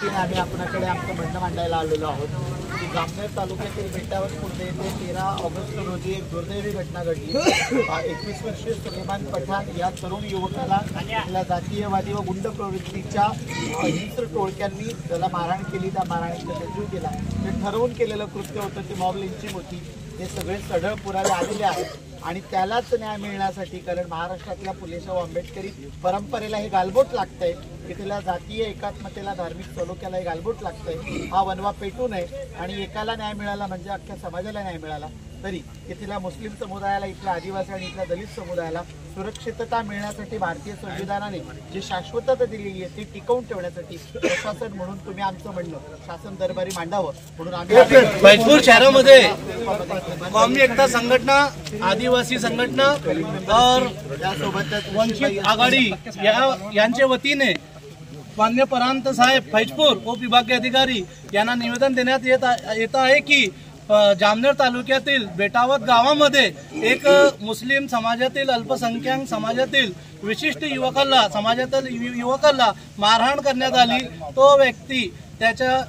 वतीने आम्ही आपल्याकडे आमचं म्हणणं मांडायला आलेलो आहोत की जामनेर तालुक्यातील बेटावर खुर्द येथे 13 ऑगस्ट रोजी एक दुर्दैवी घटना घडली। 21 वर्षीय सुलेमान पठाण या तरुण युवकाला आपल्या जातीयवादी व गुंड प्रवृत्तीच्या हिंस्र टोळक्यांनी त्याला मारहाण केली, त्या मारहाणीत त्याचा जीव गेला। ते ठरवून केलेलं कृत्य होतं, ती मॉब लिंचिंग होती। हे सगळे सढळ पुरावे आलेले आहेत आणि त्यालाच न्याय मिळण्यासाठी, कारण महाराष्ट्रातल्या फुलेशाह आंबेडकरी परंपरेला हे गालबोट लागतंय की तिला जातीय एकात्मतेला, धार्मिक सलोख्याला हे गालबोट लागतंय। हा वनवा पेटू नये आणि एकाला न्याय मिळाला म्हणजे अख्ख्या समाजाला न्याय मिळाला तरी की तिला मुस्लिम समुदायाला, इथल्या आदिवासी आणि इथल्या दलित समुदायाला सुरक्षितता मिळण्यासाठी भारतीय संविधानाने जी शाश्वतता दिलेली आहे ती टिकवून ठेवण्यासाठी प्रशासन म्हणून तुम्ही आमचं म्हणणं शासन दरबारी मांडावं म्हणून आम्ही फैजपूर शहरामध्ये कौमी एकता संघटना, आदिवासी संघटना और त्यासोबतच वंचित आघाडी यांच्या वतीने मान्य परांत साहेब फैजपूर उपविभागीय अधिकारी यांना निवेदन देण्यात येत आहे की जामनेर तालुक्यातील बेटावत गावामध्ये एक मुस्लिम समाजातील, अल्पसंख्याक समाजातील विशिष्ट युवकाला मारहाण करण्यात आली। तो व्यक्ती त्याच्या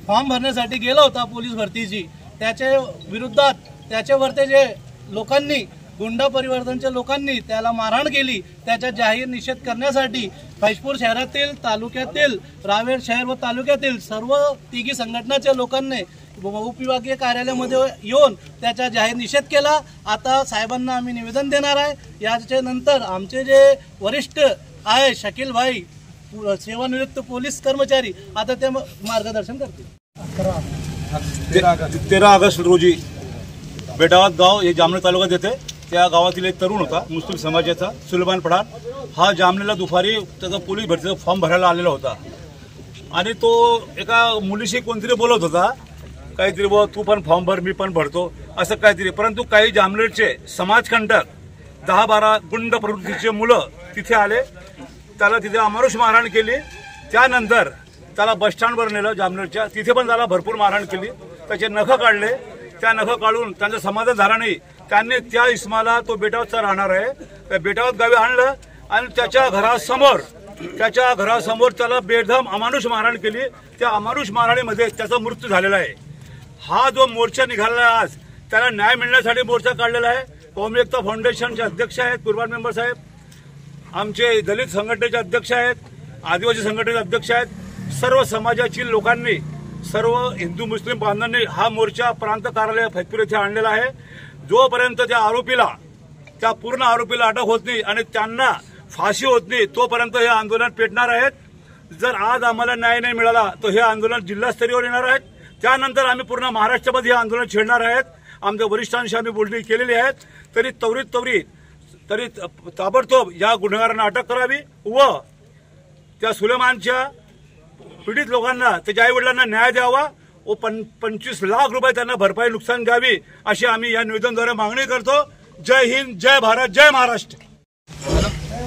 फॉर्म भरण्यासाठी गेला होता पोलीस भरतीची, त्याच्या विरोधात त्याच्यावरती जे लोकांनी, गुंडा परिवर्तनच्या लोकांनी त्याला मारहाण केली, त्याचा जाहीर निषेध करण्यासाठी फैजपूर शहरातील, तालुक्यातील, रावेर शहर व तालुक्यातील सर्व तिघी संघटनाच्या लोकांनी उपविभागीय कार्यालयामध्ये येऊन त्याचा जाहीर निषेध केला। आता साहेबांना आम्ही निवेदन देणार आहे। याच्या नंतर आमचे जे वरिष्ठ आहे शकील भाई, सेवानिवृत्त पोलीस कर्मचारी, आता ते मार्गदर्शन करतील। 13 ऑगस्ट रोजी बेटावत गाव हे जामनेर तालुक्यात येते। त्या गावातील एक तरुण होता मुस्लिम समाजाचा, सुलेमान पठाण। हा जामनेरला दुपारी त्याचा पोलीस भरतीचा फॉर्म भरायला आलेला होता आणि तो एका मुलीशी कोणतरी बोलत होता, काहीतरी बुवा तू पण फॉर्म भर, मी पण भरतो, असं काहीतरी। परंतु काही जामनेरचे समाजकंटक 10-12 गुंड प्रवृत्तीचे मुलं तिथे आले, त्याला तिथे अमानुष मारहाण केली। त्यानंतर त्याला बस स्टँडवर नेलं जामनेरच्या, तिथे पण त्याला भरपूर मारहाण केली, त्याचे नखं काढले। त्या नखं काढून त्यांचं समाधान झालं नाही, त्यांनी त्या इस्माला, तो बेटावतचा राहणार आहे, त्या बेटावत गावी आणलं आणि त्याच्या घरासमोर त्याला बेदम अमानुष मारहाण केली। त्या अमानुष मारहाणीमध्ये त्याचा मृत्यू झालेला आहे। हा जो मोर्चा निघाला आज, त्याला न्याय मिळण्यासाठी मोर्चा काढलेला आहे। कौमी एकता फाउंडेशनचे अध्यक्ष आहेत कुर्बान मेंबर साहेब, आमचे दलित संघटनेचे अध्यक्ष आहेत, आदिवासी संघटनेचे अध्यक्ष आहेत, सर्व समाजातील लोकांनी, सर्व हिंदू मुस्लिम बांधवांनी हा मोर्चा प्रांत कार्यालय फैजपूर येथे आणलेला आहे। जोपर्यंत त्या पूर्ण आरोपीला अटक होत नाही आणि त्यांना फाशी होत नाही तोपर्यंत हे आंदोलन पेटणार आहेत। जर आज आम्हाला न्याय नाही मिळाला तर हे आंदोलन जिल्हास्तरीयवर येणार आहेत। त्यानंतर आम्ही पूर्ण महाराष्ट्रामध्ये हे आंदोलन छेडणार आहेत। आमच्या वरिष्ठांशी आम्ही बोलणी केलेली आहेत, तरी ताबडतोब या गुन्हेगारांना अटक करावी व त्या सुलेमानच्या पीडित लोकांना, त्याच्या आई वडिलांना न्याय द्यावा व 25 लाख रुपये त्यांना भरपाई नुकसान द्यावी अशी आम्ही या निवेदनाद्वारे मागणी करतो। जय हिंद, जय भारत, जय महाराष्ट्र।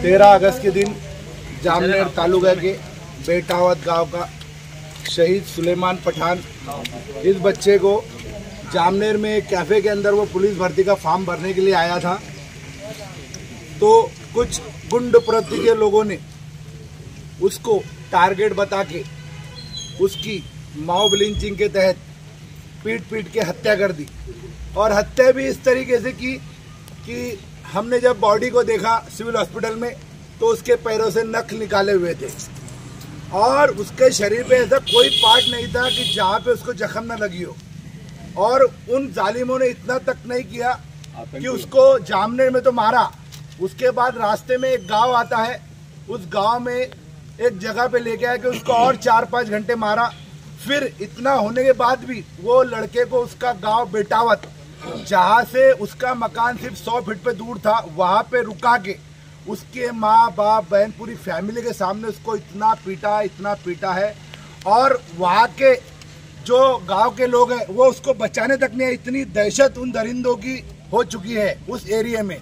13 अगस्त के दिन जामनेर तालुका के बेटावत गांव का शहीद सुलेमान पठान, इस बच्चे को जामनेर में एक कैफे के अंदर वो पुलिस भर्ती का फॉर्म भरने के लिए आया था, तो कुछ गुंड प्रवृत्ति के लोगों ने उसको टारगेट बता के उसकी मॉब लिंचिंग के तहत पीट के हत्या कर दी। और हत्या भी इस तरीके से की कि हमने जब बॉडी को देखा सिविल हॉस्पिटल में तो उसके पैरों से नख निकाले हुए थे और उसके शरीर पे ऐसा कोई पार्ट नहीं था कि जहाँ पे उसको जख्म न लगी हो। और उन जालिमों ने इतना तक नहीं किया कि उसको जामनेर में तो मारा, उसके बाद रास्ते में एक गांव आता है, उस गांव में एक जगह पे लेके आया कि उसको और 4-5 घंटे मारा। फिर इतना होने के बाद भी वो लड़के को उसका गांव बेटावत, जहाँ से उसका मकान सिर्फ 100 फीट पे दूर था, वहाँ पे रुका के उसके माँ बाप बहन पूरी फैमिली के सामने उसको इतना पीटा है। और वहाँ के जो गांव के लोग हैं वो उसको बचाने तक नहीं, इतनी दहशत उन दरिंदों की हो चुकी है उस एरिया में।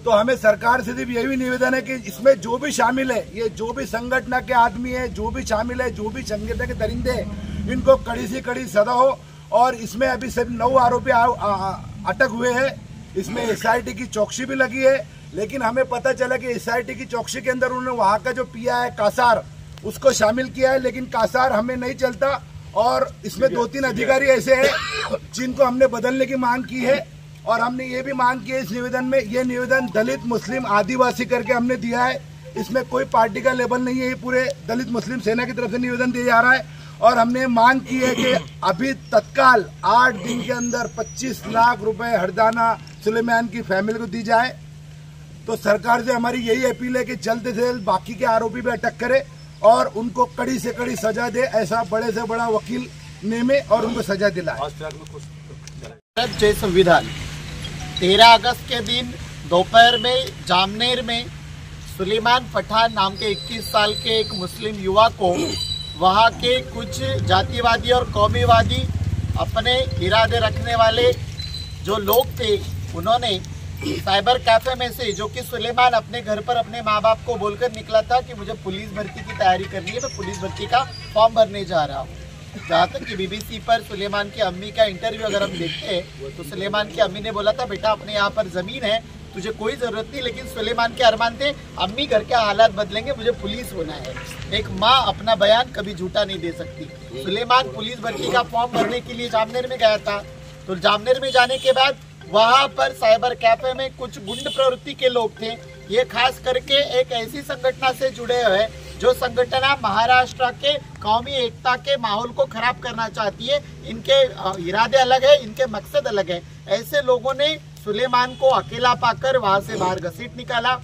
तो हमें सरकार से सिर्फ यही निवेदन है कि इसमें जो भी शामिल है, ये जो भी संगठन के आदमी है, जो भी शामिल है, जो भी संगठन के दरिंदे हैं, इनको कड़ी से कड़ी सजा हो। और इसमें अभी सिर्फ 9 आरोपी अटक हुए हैं। इसमें SIT की चौकसी भी लगी है, लेकिन हमें पता चला कि SIT की चौकसी के अंदर उन्होंने वहाँ का जो पिया है कासार, उसको शामिल किया है, लेकिन कासार हमें नहीं चलता। और इसमें 2-3 अधिकारी ऐसे हैं जिनको हमने बदलने की मांग की है। और हमने ये भी मांग की है इस निवेदन में, ये निवेदन दलित मुस्लिम आदिवासी करके हमने दिया है। इसमें कोई पार्टी का लेबल नहीं है, ये पूरे दलित मुस्लिम सेना की तरफ से निवेदन दिया जा रहा है। और हमने मांग की है कि अभी तत्काल 8 दिन के अंदर 25 लाख रुपए हरजाना सुलेमान की फैमिली को दी जाए। तो सरकार से हमारी यही अपील है कि जल्द से जल्द बाकी के आरोपी भी अटक करे और उनको कड़ी से कड़ी सजा दे। ऐसा बड़े से बड़ा वकील नेमे और उनको सजा दिलाए। जय संविधान। 13 अगस्त के दिन दोपहर में जामनेर में सुलेमान पठान नाम के 21 साल के एक मुस्लिम युवा को वहाँ के कुछ जातिवादी और कौमीवादी अपने इरादे रखने वाले जो लोग थे, उन्होंने साइबर कैफे में से, जो कि सुलेमान अपने घर पर अपने माँ बाप को बोलकर निकला था कि मुझे पुलिस भर्ती की तैयारी करनी है, मैं पुलिस भर्ती का फॉर्म भरने जा रहा हूँ। जहाँ तक कि बीबीसी पर सुलेमान की अम्मी का इंटरव्यू अगर हम देखते हैं तो सुलेमान की अम्मी ने बोला था, बेटा अपने यहाँ पर जमीन है, तुझे कोई जरूरत नहीं। लेकिन सुलेमान के अरमान थे, अम्मी घर के हालात बदलेंगे, मुझे पुलिस होना है। एक माँ अपना बयान कभी झूठा नहीं दे सकती। सुलेमान पुलिस भर्ती का फॉर्म भरने के लिए जामनेर में गया था। तो जामनेर में जाने के बाद वहाँ पर साइबर कैफे में कुछ गुंड प्रवृत्ति के लोग थे। ये खास करके एक ऐसी संगठन से जुड़े हुए जो संगठन महाराष्ट्र के कौमी एकता के माहौल को खराब करना चाहती है। इनके इरादे अलग है, इनके मकसद अलग है। ऐसे लोगों ने सुलेमान को अकेला पाकर वहां से बाहर घसीट निकाला।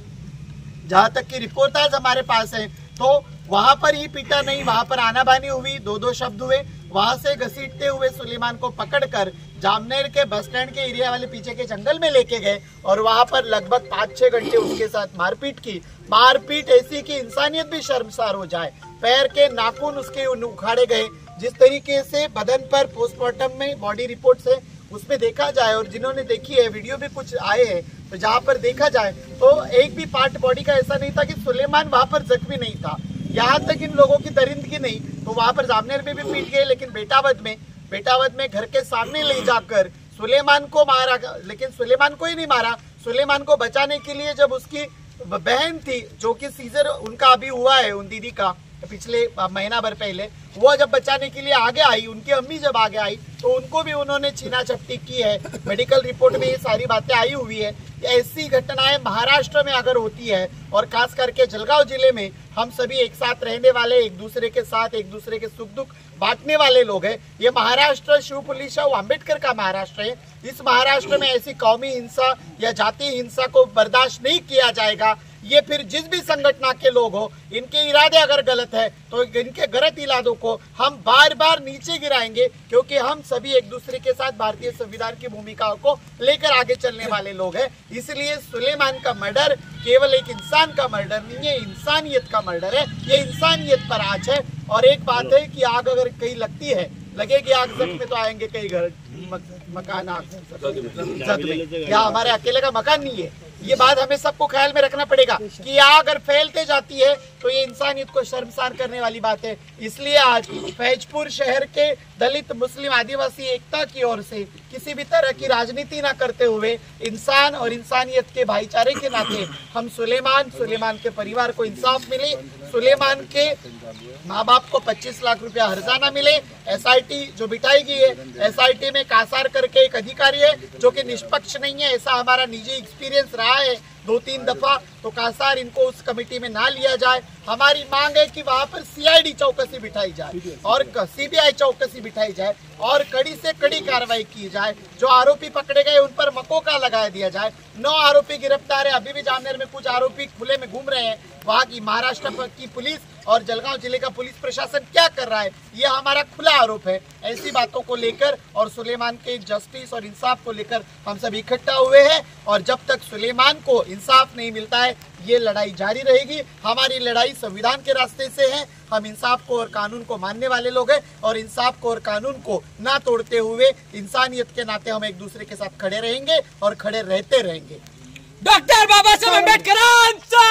जहां तक की रिपोर्टाज हमारे पास है तो वहां पर ही पीटा नहीं, वहां पर आनाबानी हुई, 2-2 शब्द हुए। वहां से घसीटते हुए सुलेमान को पकड़कर जामनेर के बस स्टैंड के एरिया वाले पीछे के जंगल में लेके गए और वहां पर लगभग 5-6 घंटे उसके साथ मारपीट की। मारपीट ऐसी कि इंसानियत भी शर्मसार हो जाए। पैर के नाखून उसके उखाड़े गए। जिस तरीके से बदन पर पोस्टमार्टम में बॉडी रिपोर्ट से उसमें देखा जाए, और जिन्होंने देखी है वीडियो भी कुछ आए हैं, तो जहाँ पर देखा जाए तो एक भी पार्ट बॉडी का ऐसा नहीं था कि सुलेमान वहां पर जख्मी नहीं था। यहाँ तक इन लोगों की दरिंदगी नहीं तो वहां पर जामनेर में भी पीट गए, लेकिन बेटावद में घर के सामने ले जाकर सुलेमान को मारा। लेकिन सुलेमान को ही नहीं मारा, सुलेमान को बचाने के लिए जब उसकी बहन थी, जो कि सीजर उनका अभी हुआ है, उन दीदी का पिछले महीना भर पहले, वो जब बचाने के लिए आगे आई, उनकी अम्मी जब आगे आई तो उनको भी उन्होंने छीना झपटी की है। मेडिकल रिपोर्ट में ये सारी बातें आई हुई है। ऐसी घटनाएं महाराष्ट्र में अगर होती है और खास करके जलगांव जिले में हम सभी एक साथ रहने वाले, एक दूसरे के साथ एक दूसरे के सुख दुख बांटने वाले लोग हैं। ये महाराष्ट्र शिवपुलीशाह अम्बेडकर का महाराष्ट्र है। इस महाराष्ट्र में ऐसी कौमी हिंसा या जातीय हिंसा को बर्दाश्त नहीं किया जाएगा। ये फिर जिस भी संगठन के लोग हो, इनके इरादे अगर गलत है तो इनके गलत इरादों को हम बार बार नीचे गिराएंगे, क्योंकि हम सभी एक दूसरे के साथ भारतीय संविधान की भूमिका को लेकर आगे चलने वाले लोग हैं। इसलिए सुलेमान का मर्डर केवल एक इंसान का मर्डर नहीं है, इंसानियत का मर्डर है। ये इंसानियत पर आज है। और एक बात है कि आग अगर कहीं लगती है, लगेगी आग जख्म में तो आएंगे कई घर मकान आग जद में। या हमारे अकेले का मकान नहीं है। ये बात हमें सबको ख्याल में रखना पड़ेगा कि आग अगर फैलते जाती है तो ये इंसानियत को शर्मसार करने वाली बात है। इसलिए आज फैजपुर शहर के दलित मुस्लिम आदिवासी एकता की ओर से किसी भी तरह की राजनीति ना करते हुए इंसान और इंसानियत के भाईचारे के नाते हम सुलेमान के परिवार को इंसाफ मिले, सुलेमान के माँ बाप को 25 लाख रुपया हर्जाना मिले। SIT जो बिठाई गई है, SIT में कासार करके एक अधिकारी है जो कि निष्पक्ष नहीं है, ऐसा हमारा निजी एक्सपीरियंस रहा है 2-3 दफा। तो कासार इनको उस कमेटी में ना लिया जाए। हमारी मांग है कि वहां पर CID चौकसी बिठाई जाए और CBI चौकसी बिठाई जाए और कड़ी से कड़ी कार्रवाई की जाए। जो आरोपी पकड़े गए उन पर मकोका लगा दिया जाए। 9 आरोपी गिरफ्तार है। अभी भी जामनेर में कुछ आरोपी खुले में घूम रहे हैं। वहाँ की महाराष्ट्र की पुलिस और जलगांव जिले का पुलिस प्रशासन क्या कर रहा है, ये हमारा खुला आरोप है। ऐसी बातों को लेकर और सुलेमान के जस्टिस और इंसाफ को लेकर हम सब इकट्ठा हुए हैं। और जब तक सुलेमान को इंसाफ नहीं मिलता है, ये लड़ाई जारी रहेगी। हमारी लड़ाई संविधान के रास्ते से है। हम इंसाफ को और कानून को मानने वाले लोग हैं और इंसाफ को और कानून को ना तोड़ते हुए इंसानियत के नाते हम एक दूसरे के साथ खड़े रहेंगे और खड़े रहते रहेंगे। डॉक्टर बाबासाहेब आंबेडकरांचा